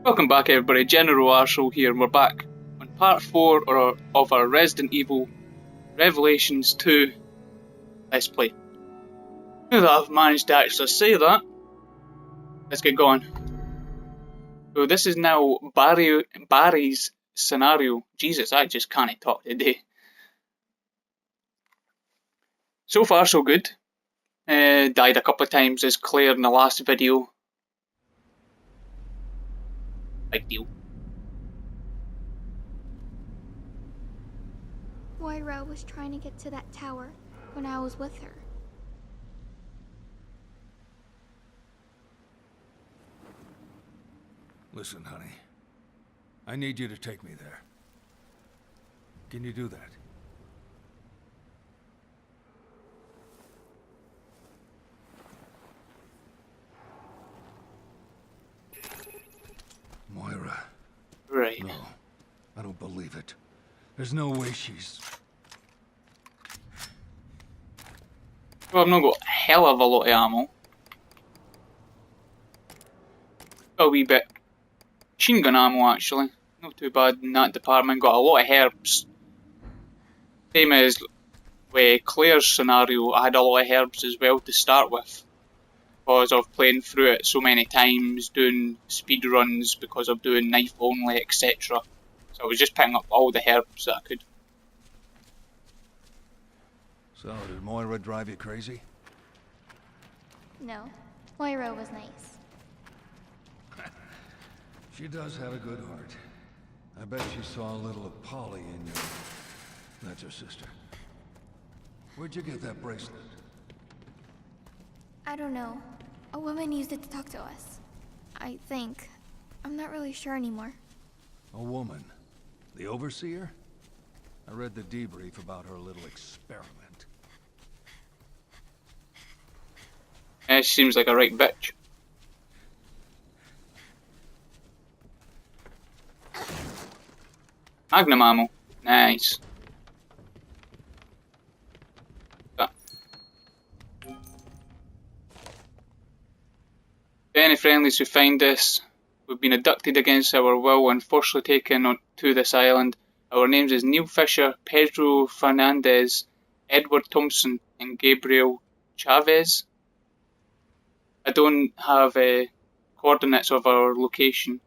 Welcome back everybody, General Arsehole here, and we're back on part 4 of our Resident Evil Revelations 2 Let's Play. Now that I've managed to actually say that, let's get going. So this is now Barry's scenario. Jesus, I just can't talk today. So far so good. Died a couple of times as Claire in the last video. Big deal. Moira was trying to get to that tower when I was with her. Listen, honey. I need you to take me there. Can you do that? Moira. Right. No, I don't believe it. There's no way she's... Well, I've not got a hell of a lot of ammo. A wee bit machine gun ammo actually. Not too bad in that department. Got a lot of herbs. Same as with Claire's scenario, I had a lot of herbs as well to start with. Because of playing through it so many times, doing speed runs because of doing knife only, etc. So I was just picking up all the herbs that I could. So, did Moira drive you crazy? No, Moira was nice. She does have a good heart. I bet she saw a little of Polly in you. That's her sister. Where'd you get that bracelet? I don't know. A woman used it to talk to us. I think. I'm not really sure anymore. A woman? The overseer? I read the debrief about her little experiment. She seems like a right bitch. Magnum ammo. Nice. To any friendlies who find this, we've been abducted against our will and forcibly taken to this island. Our names is Neil Fisher, Pedro Fernandez, Edward Thompson, and Gabriel Chavez. I don't have coordinates of our location.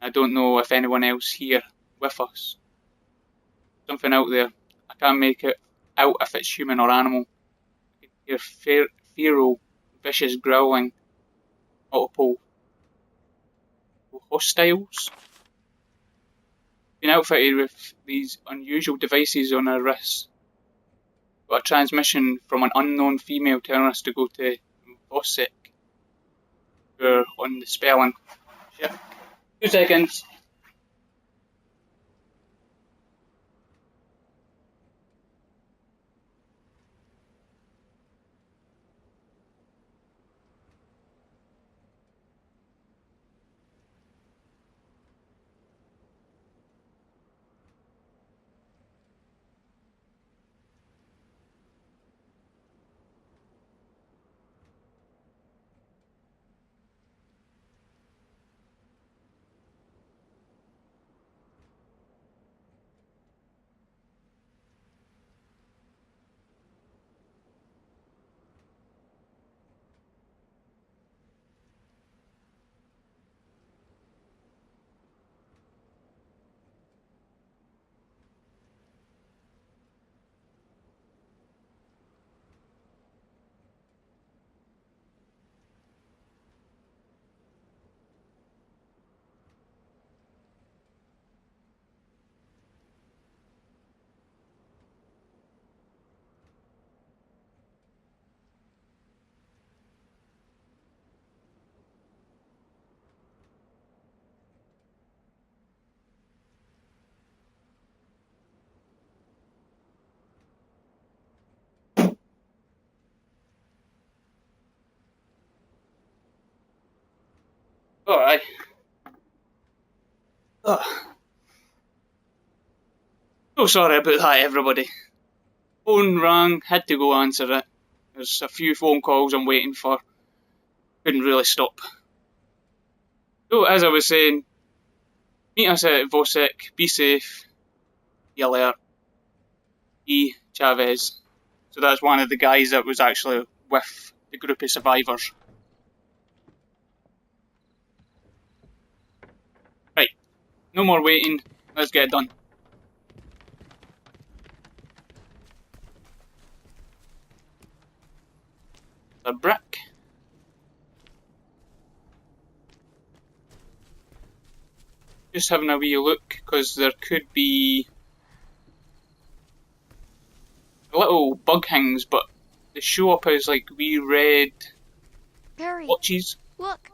I don't know if anyone else here with us. Something out there. I can't make it out if it's human or animal. I can hear feral, vicious growling. Multiple hostiles. Been outfitted with these unusual devices on our wrists. Got a transmission from an unknown female telling us to go to Vosek. We're on the spelling. Shit. 2 seconds. Alright. So sorry about that, everybody. Phone rang, had to go answer it. There's a few phone calls I'm waiting for. Couldn't really stop. So, as I was saying, Meet us at Vosek. Be safe. Be alert. E. Chavez. So that's one of the guys that was actually with the group of survivors. Right, no more waiting. Let's get it done. A brick. Just having a wee look, because there could be little bug things, but they show up as like wee red Barry, blotches. look.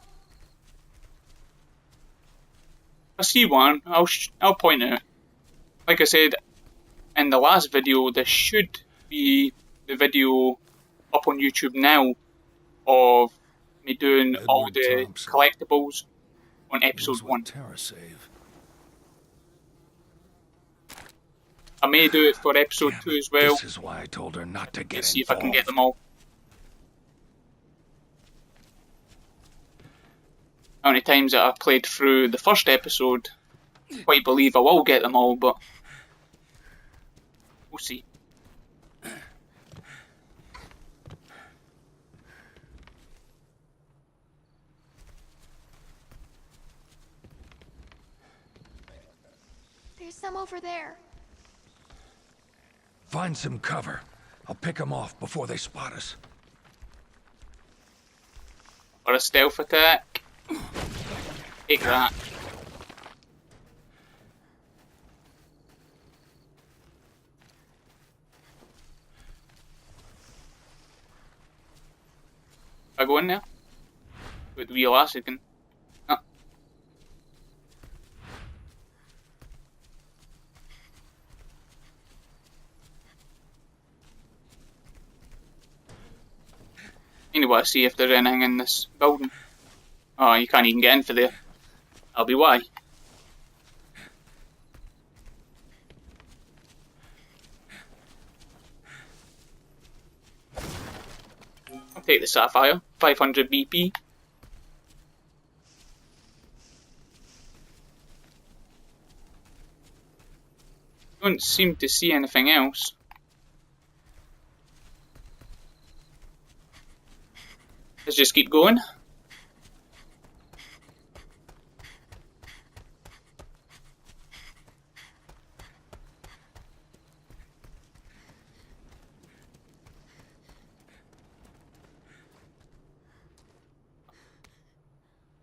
I see one. I'll point it out. Like I said in the last video, there should be the video up on YouTube now of me doing all Edward the Thompson. collectibles on episode Knows 1. what TerraSave. I may do it for episode 2 as well. This is why I told her not to get Let's see if I involved. can get them all. How many times that I've played through the first episode, I quite believe I will get them all, but we'll see. There's some over there. Find some cover. I'll pick them off before they spot us. Or a stealth attack. Take that. I go in there with the wee lass again. Oh. Anyway, see if there's anything in this building. Oh, you can't even get in for there. That'll be why. I'll take the sapphire. 500 BP. Don't seem to see anything else. Let's just keep going.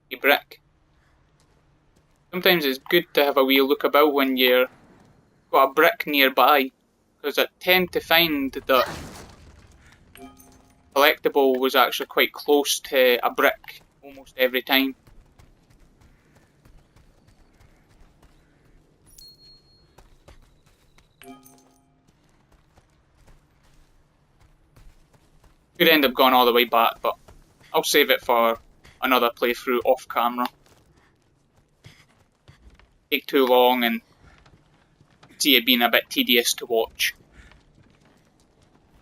A brick. Sometimes it's good to have a wee look about when you're got a brick nearby, because I tend to find that collectible was actually quite close to a brick almost every time. Could end up going all the way back, but I'll save it for another playthrough off camera. Take too long and see it being a bit tedious to watch.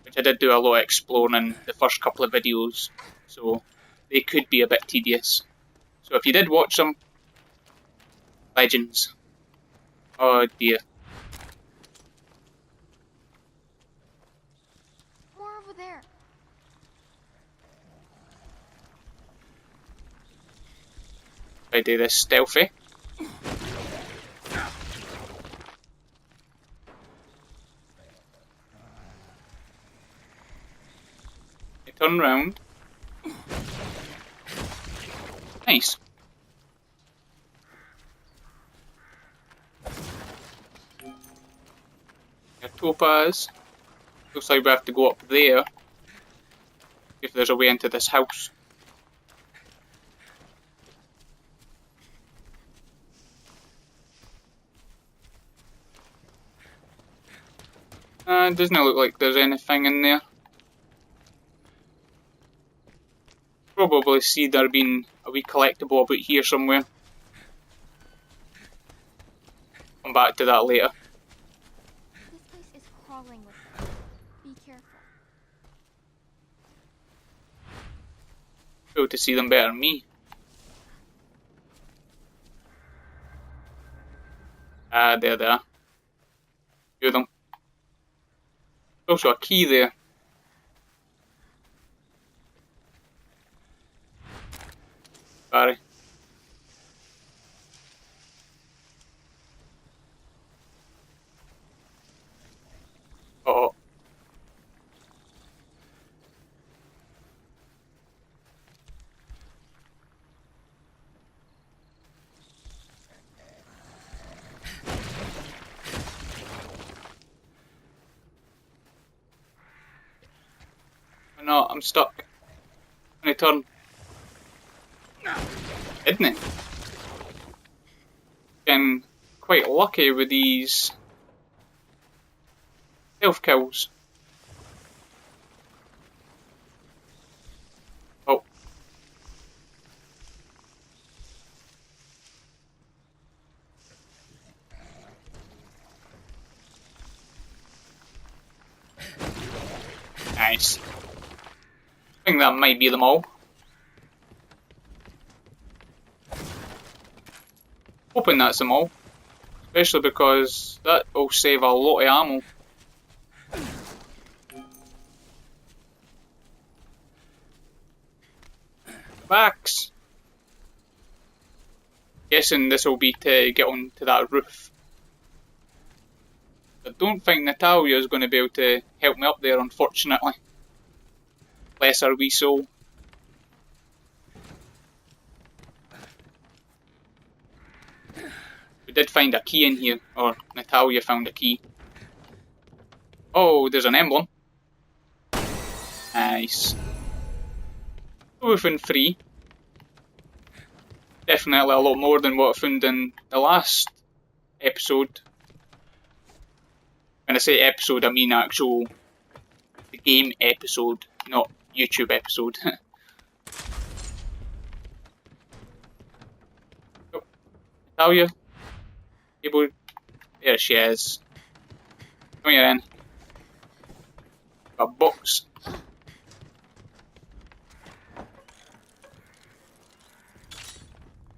Which I did do a lot of exploring in the first couple of videos, so they could be a bit tedious. So if you did watch them, legends. Oh dear. More over there. I do this stealthy. I turn round. Nice. A topaz. Looks like we have to go up there if there's a way into this house. It doesn't look like there's anything in there. Probably see there being a wee collectible about here somewhere. Come back to that later. This place is crawling with them. Be careful. Able to see them better than me. Ah, there they are. Two of them. Also a key there. Barry. Uh-oh. No, I'm stuck. Can I turn? Didn't it? Getting quite lucky with these self kills. Oh. Nice. I think that might be them all. Hoping that's them all. Especially because that will save a lot of ammo. Backs. Guessing this will be to get onto that roof. I don't think Natalia is going to be able to help me up there, unfortunately. Bless her wee soul. We did find a key in here, or Natalia found a key. Oh, there's an emblem. Nice. 2 and 3. Definitely a lot more than what I found in the last episode. When I say episode, I mean actual the game episode, not YouTube episode. Oh, Natalia, able? There she is. Come here then. A box.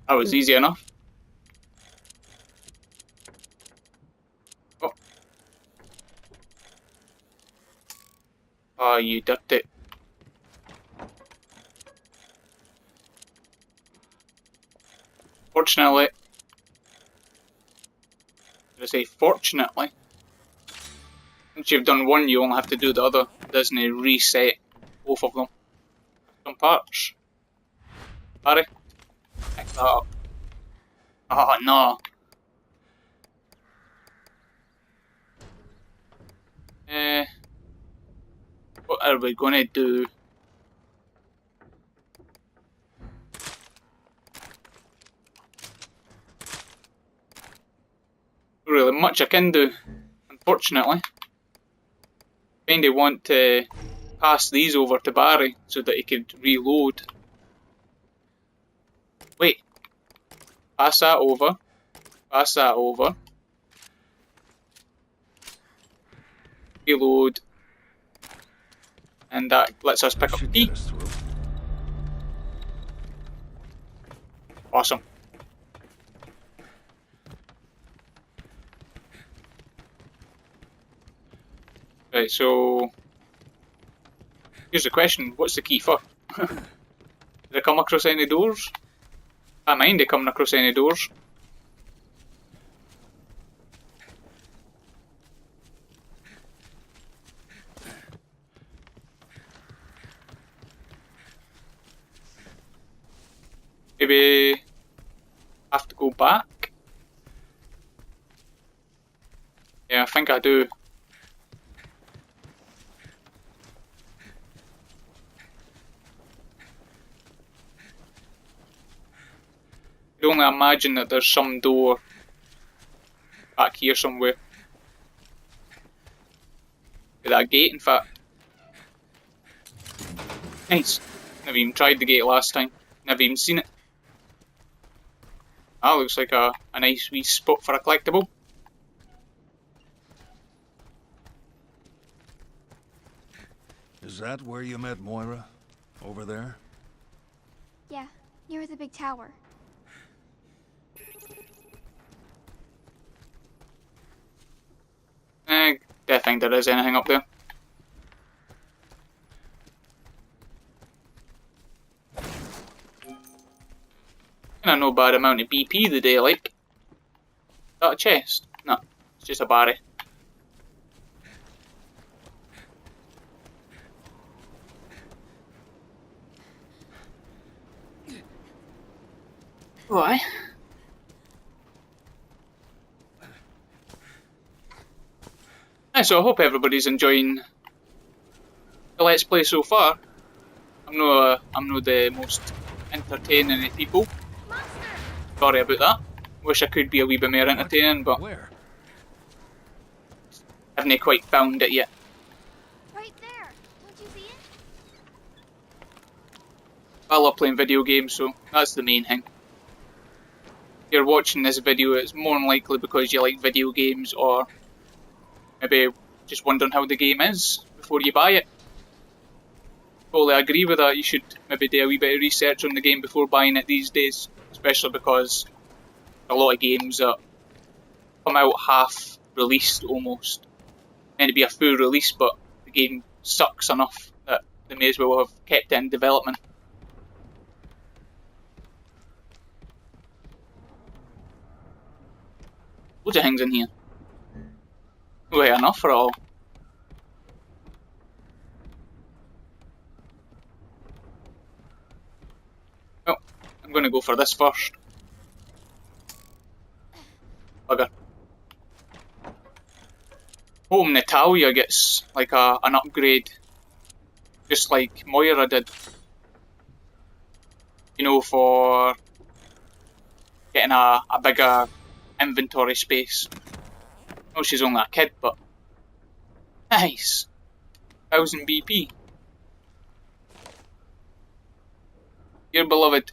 That was easy enough. Oh. Oh, you dirty. Fortunately, did I say fortunately? Once you've done one, you only have to do the other. Doesn't it reset both of them? Some parts. Barry, pick that up. Oh no. What are we gonna do? Not really much I can do, unfortunately. Kinda want to pass these over to Barry so that he could reload. Wait. Pass that over. Pass that over. Reload. And that lets us pick up the key. Awesome. Right, so here's the question, what's the key for? Did I come across any doors? I don't mind it coming across any doors. Maybe have to go back? Yeah, I think I do. I can only imagine that there's some door back here somewhere. That gate, in fact. Nice. Never even tried the gate last time. Never even seen it. That looks like a nice wee spot for a collectible. Is that where you met Moira? Over there? Yeah, near the big tower. think there is anything up there. And no bad amount of BP the day, like. Is that a chest? No, it's just a Barry. Why? So I hope everybody's enjoying the Let's Play so far. I'm not the most entertaining of people. Sorry about that. Wish I could be a wee bit more entertaining, but Where? haven't quite found it yet. Right there. Don't you see it? I love playing video games, so that's the main thing. If you're watching this video, it's more than likely because you like video games, or maybe just wondering how the game is before you buy it. Totally agree with that. You should maybe do a wee bit of research on the game before buying it these days, especially because a lot of games that come out half released almost. Meant to be a full release, but the game sucks enough that they may as well have kept it in development. Loads of things in here. Way enough for all. Well, I'm going to go for this first. Bugger. Home Natalia gets like an upgrade, just like Moira did. You know, for getting a bigger inventory space. Oh, she's only a kid, but nice. 1000 BP. Dear beloved,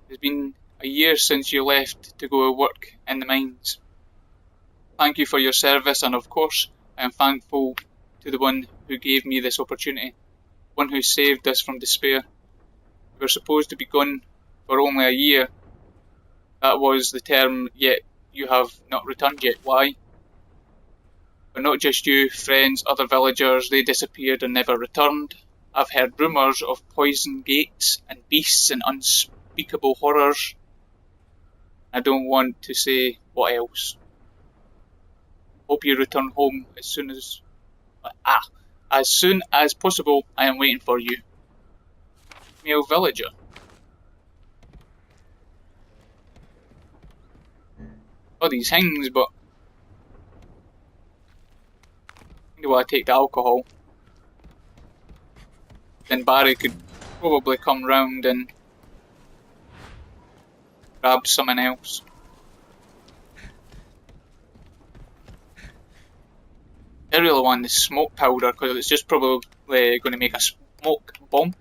it's been a year since you left to go work in the mines. Thank you for your service, and of course, I am thankful to the one who gave me this opportunity, one who saved us from despair. We were supposed to be gone for only a year. That was the term, yet you have not returned yet. Why? But not just you, friends, other villagers, they disappeared and never returned. I've heard rumours of poison gates and beasts and unspeakable horrors. I don't want to say what else. Hope you return home as soon as possible. I am waiting for you. Male villager. All these things, but I want to take the alcohol. Then Barry could probably come round and grab something else. I really want the smoke powder because it's just probably going to make a smoke bomb.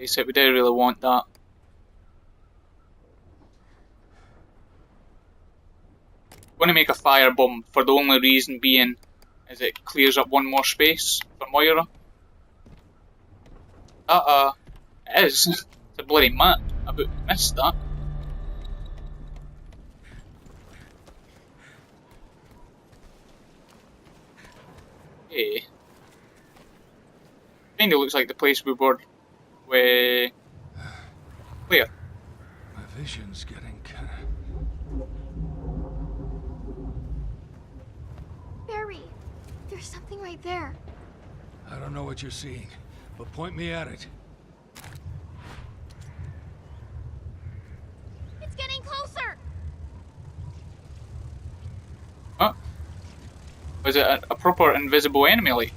So we do really want that. I'm going to make a fire bomb for the only reason being is it clears up one more space for Moira. It is. It's a bloody map. I about missed that. Hey. Kinda looks like the place we were where My vision's getting kinda... Barry, there's something right there. I don't know what you're seeing, but point me at it. It's getting closer. Huh? Was it a proper invisible enemy like?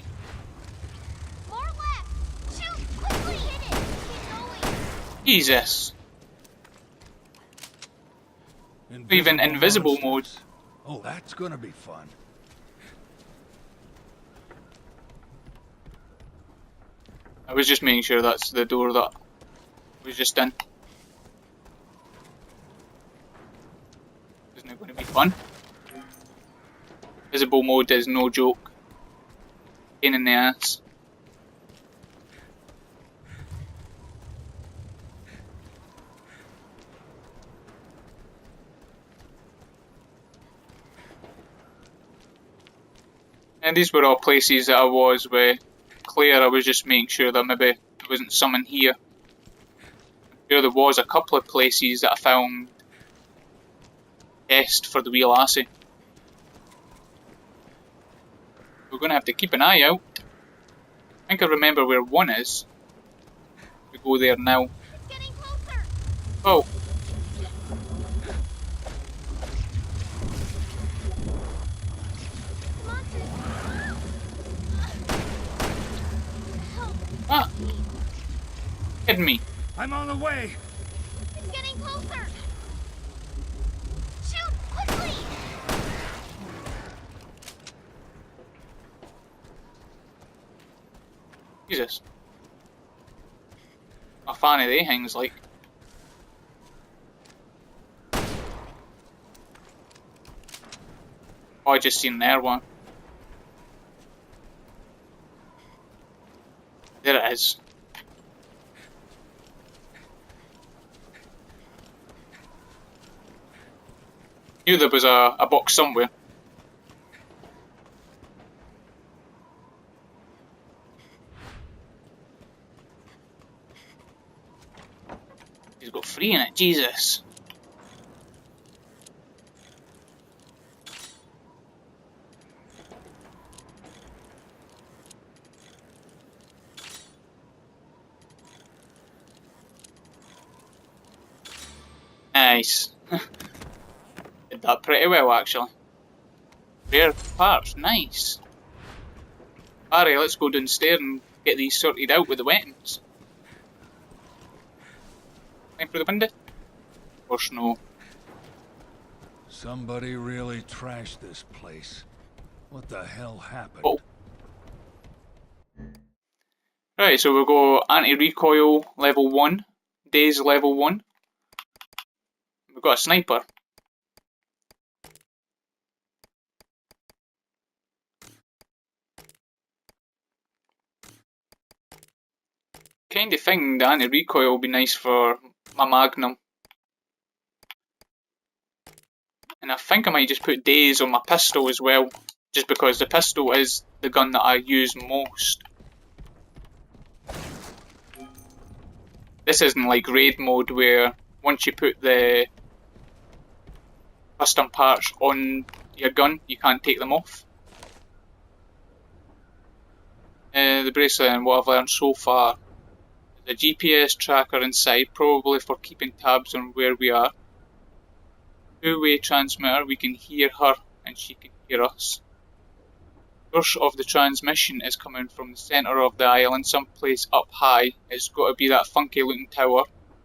More left. Shoot, quickly hit it. Keep going. Jesus. Even invisible mode. Oh, that's gonna be fun. I was just making sure that's the door that was just in. Isn't it going to be fun? Visible mode is no joke. Pain in the ass. And these were all places that I was with Claire. I was just making sure that maybe there wasn't someone here. There was a couple of places that I found test for the wee lassie. We're going to have to keep an eye out. I think I remember where one is. We go there now. It's getting closer. Oh. Ah! Kidding me. I'm on the way. It's getting closer. Shoot quickly. Jesus. A fan of they things, like. Oh, I just seen there one. There it is. Knew there was a box somewhere. He's got 3 in it, Jesus. Nice. Did that pretty well, actually. Rare parts, nice. Barry, let's go downstairs and get these sorted out with the weapons. Climb through the window? Of course no. Somebody really trashed this place. What the hell happened? Oh. Right, so we'll go anti-recoil level 1, daze level 1. We've got a sniper. Kind of think the anti-recoil will be nice for my Magnum. And I think I might just put daze on my pistol as well, just because the pistol is the gun that I use most. This isn't like raid mode where once you put the custom parts on your gun, you can't take them off. The bracelet and what I've learned so far. The GPS tracker inside, probably for keeping tabs on where we are. Two-way transmitter, we can hear her and she can hear us. Source of the transmission is coming from the centre of the island, someplace up high. It's got to be that funky looking tower.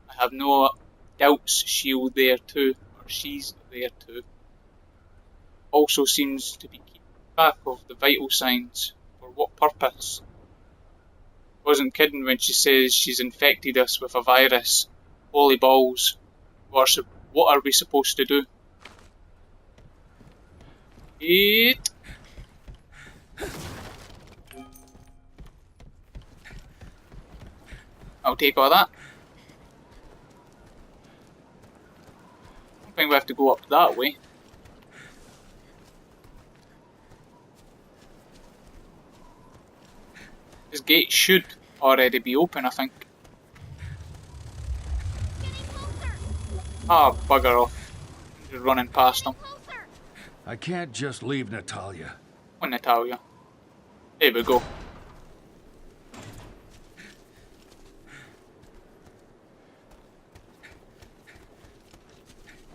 I have no doubts she'll there too, or she's there too. Also seems to be keeping track of the vital signs. For what purpose? Wasn't kidding when she says she's infected us with a virus. Holy balls. What are we supposed to do? Eat. I'll take all that. I think we have to go up that way. This gate should already be open, I think. Ah, bugger off. Just running past them. I can't just leave Natalia. Oh, Natalia. There we go.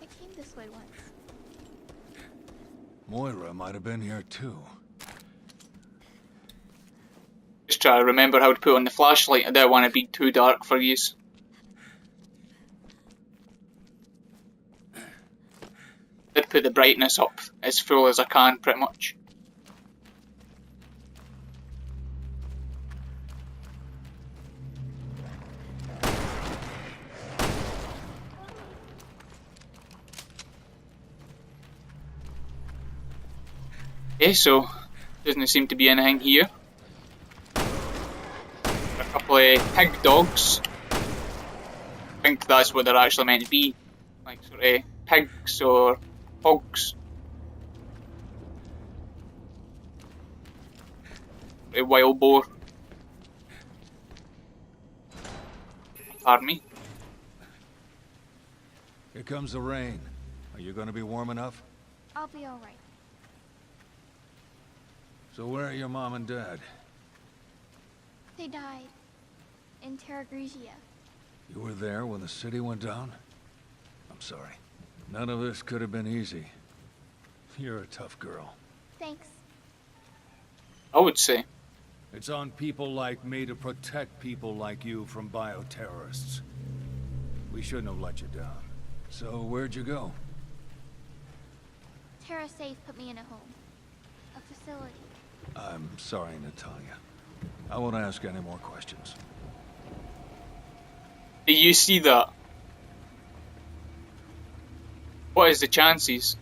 I came this way once. Moira might have been here too. Just try to remember how to put on the flashlight. I don't want to be too dark for yous. Did put the brightness up as full as I can, pretty much. Okay, so doesn't seem to be anything here. A couple of pig dogs. I think that's what they're actually meant to be, like sort of pigs or hogs. A wild boar. Pardon me. Here comes the rain. Are you gonna be warm enough? I'll be alright. So where are your mom and dad? They died. In Terra Grigia. You were there when the city went down? I'm sorry. None of this could have been easy. You're a tough girl. Thanks. I would say. It's on people like me to protect people like you from bioterrorists. We shouldn't have let you down. So where'd you go? Terra Safe put me in a home. A facility. I'm sorry, Natalia. I won't ask any more questions. Do you see that? What is the chances?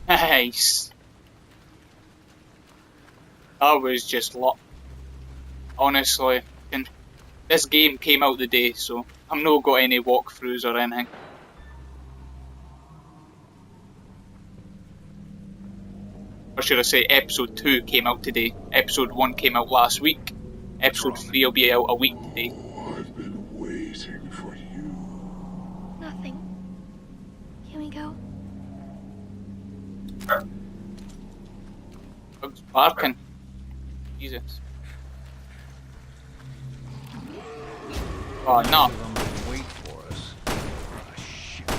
Nice. That was just luck. Honestly, and this game came out the day, so I'm not got any walkthroughs or anything. Or should I say episode 2 came out today. Episode 1 came out last week. Episode 3 will be out a week today. I've been waiting for you. Nothing. Can we go? Bugs barking. Jesus. Oh no. Wait for us. Ah, shit.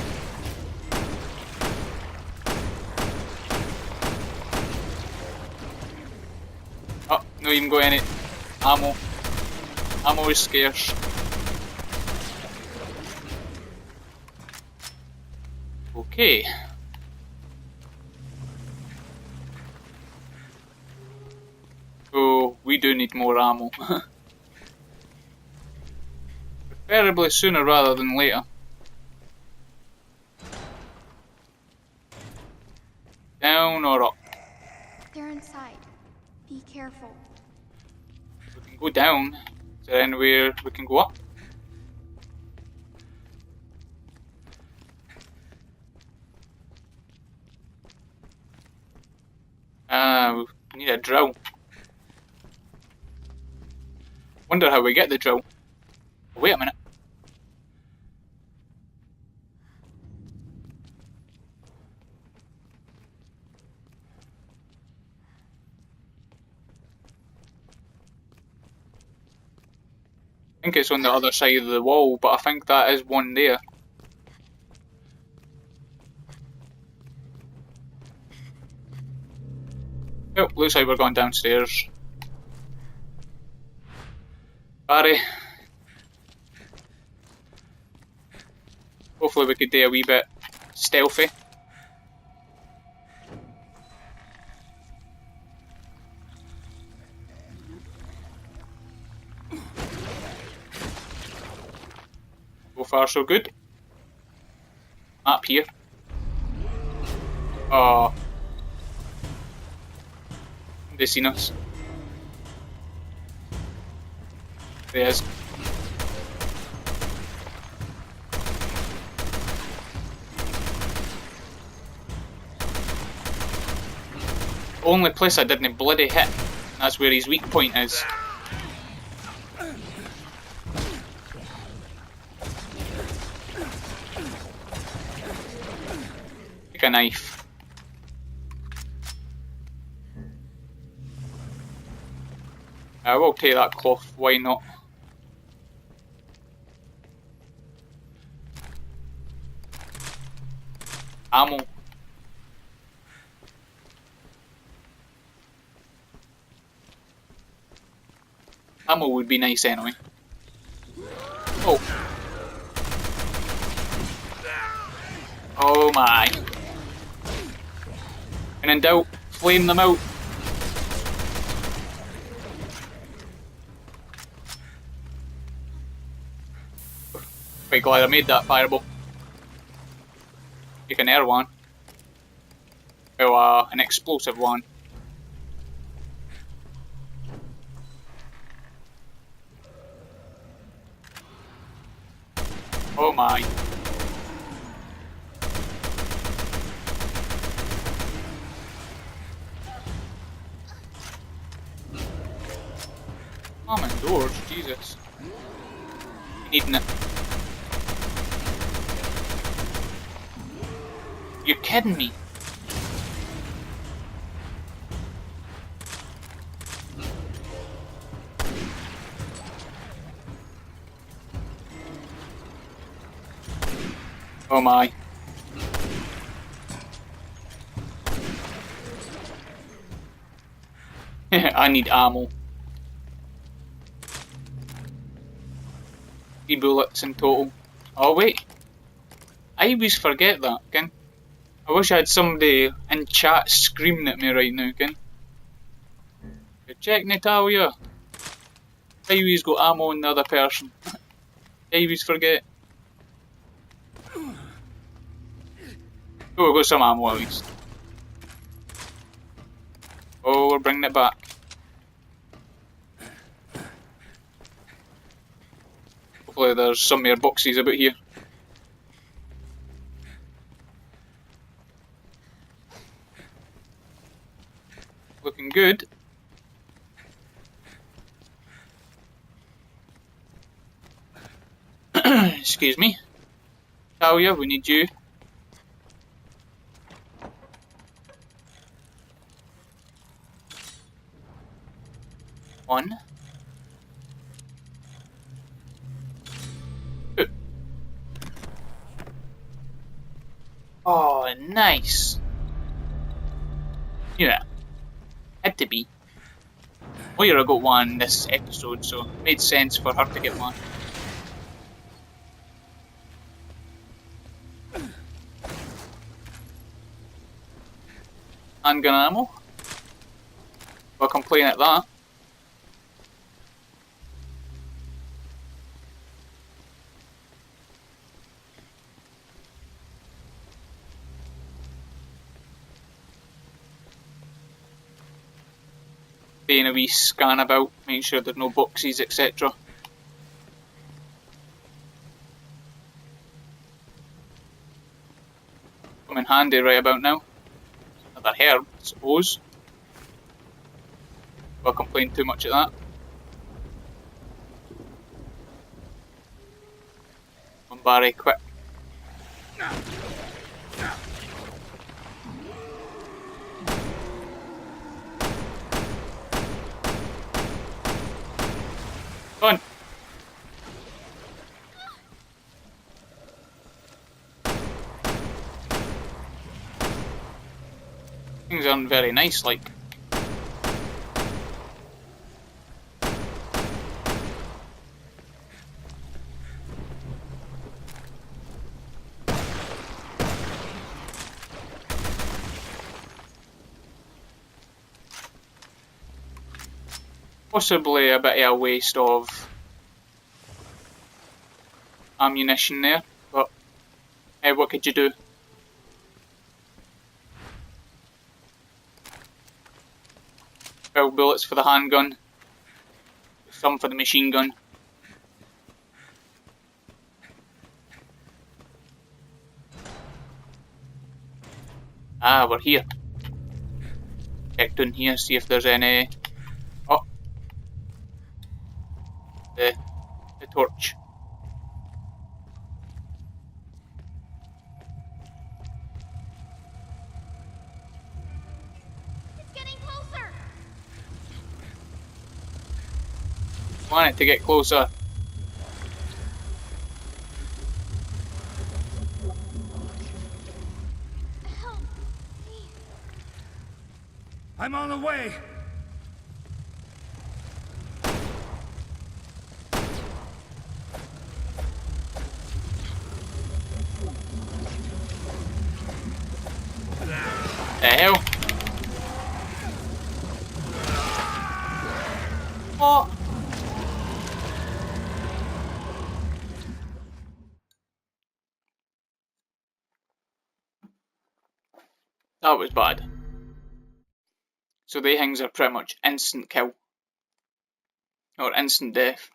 Oh, not even got any ammo. Ammo is scarce. Okay. So we do need more ammo. Preferably sooner rather than later. Down or up? They're inside. Be careful. We can go down. Is there anywhere we can go up? We need a drill. Wonder how we get the drill. Wait a minute. I think it's on the other side of the wall, but I think that is one there. Oh, looks like we're going downstairs. Barry. Hopefully we could do a wee bit stealthy. So far so good. Map here. Oh. They seen us. There he is. Only place I didn't bloody hit. That's where his weak point is. Take a knife. I will take that cloth, why not? Ammo. Ammo would be nice anyway. Oh. Oh my. When in doubt, flame them out. Quite glad I made that fireball. Take an air one. Well, an explosive one. Oh my. Common doors, Jesus. Needing it. You're kidding me. Oh my. I need ammo. 3 bullets in total. Oh wait. I always forget that, ken. I wish I had somebody in chat screaming at me right now, ken. Check Natalia. I always got ammo on the other person. I always forget. Oh, we got some ammo at least. Oh, we're bringing it back. Hopefully there's some more boxes about here. Looking good. Excuse me. Talia, we need you. One. Two. Oh, nice. Yeah. Had to be. Moira got one this episode, so it made sense for her to get one. Handgun ammo. We'll complain at that. Doing a wee scan about, making sure there's no boxes, etc. Come in handy right about now. Another herb, I suppose. We'll complain too much of that. Come on, Barry, quick. Come on. Things aren't very nice, like. Possibly a bit of a waste of ammunition there, but hey, what could you do? 12 bullets for the handgun, some for the machine gun. Ah, we're here. Check down here, see if there's any. Oh, the torch. It's getting closer. Want it to get closer. Help me. I'm on the way! The hell? What? That was bad. So the things are pretty much instant kill. Or instant death.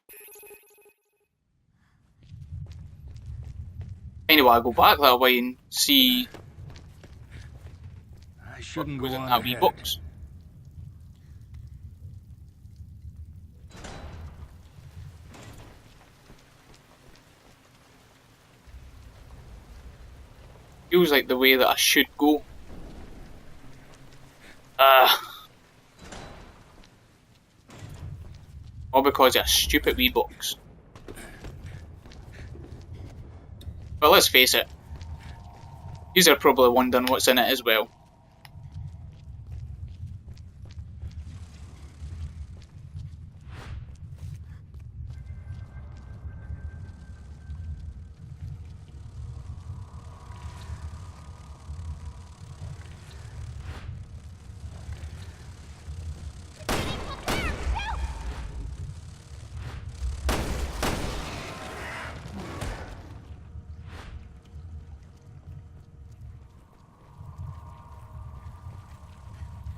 Anyway, I'll go back that way and see I what shouldn't was go in on that wee ahead. box. feels like the way that I should go. All because of a stupid wee box. But let's face it, these are probably wondering what's in it as well.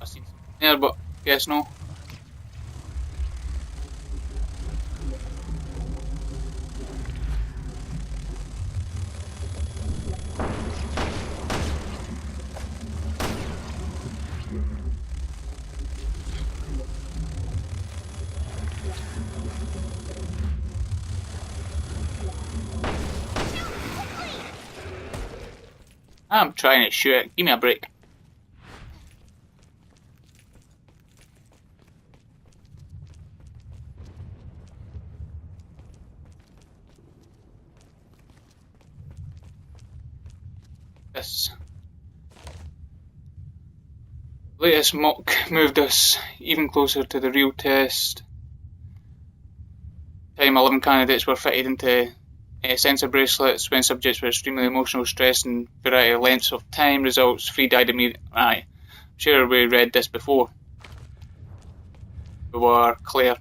I seen something there, but guess no. I'm trying to shoot it. Give me a break. This latest mock moved us even closer to the real test. Time 11 candidates were fitted into sensor bracelets when subjects were extremely emotional, stress and variety of lengths of time. Results, 3 died immediately. Aye, I'm sure we read this before. We were clear.